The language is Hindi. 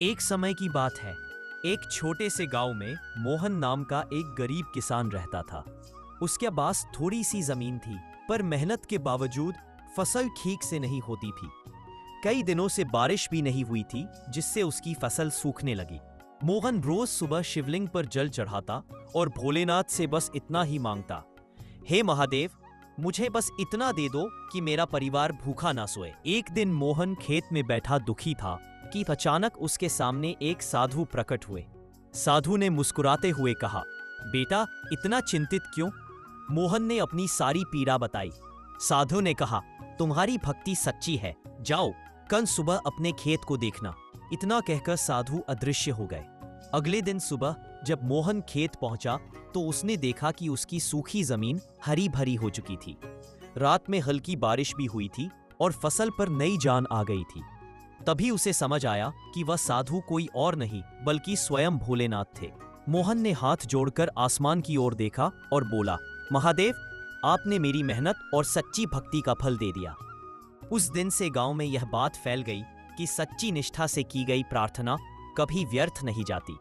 एक समय की बात है। एक छोटे से गांव में मोहन नाम का एक गरीब किसान रहता था। उसके पास थोड़ी सी जमीन थी, पर मेहनत के बावजूद फसल ठीक से नहीं होती थी। कई दिनों से बारिश भी नहीं हुई थी, जिससे उसकी फसल सूखने लगी। मोहन रोज सुबह शिवलिंग पर जल चढ़ाता और भोलेनाथ से बस इतना ही मांगता, हे महादेव, मुझे बस इतना दे दो कि मेरा परिवार भूखा ना सोए। एक दिन मोहन खेत में बैठा दुखी था कि अचानक उसके सामने एक साधु प्रकट हुए। साधु ने मुस्कुराते हुए कहा, बेटा, इतना चिंतित क्यों? मोहन ने अपनी सारी पीड़ा बताई। साधु ने कहा, तुम्हारी भक्ति सच्ची है, जाओ कल सुबह अपने खेत को देखना। इतना कहकर साधु अदृश्य हो गए। अगले दिन सुबह जब मोहन खेत पहुंचा तो उसने देखा कि उसकी सूखी जमीन हरी भरी हो चुकी थी। रात में हल्की बारिश भी हुई थी और फसल पर नई जान आ गई थी। तभी उसे समझ आया कि वह साधु कोई और नहीं बल्कि स्वयं भोलेनाथ थे। मोहन ने हाथ जोड़कर आसमान की ओर देखा और बोला, महादेव, आपने मेरी मेहनत और सच्ची भक्ति का फल दे दिया। उस दिन से गांव में यह बात फैल गई कि सच्ची निष्ठा से की गई प्रार्थना कभी व्यर्थ नहीं जाती।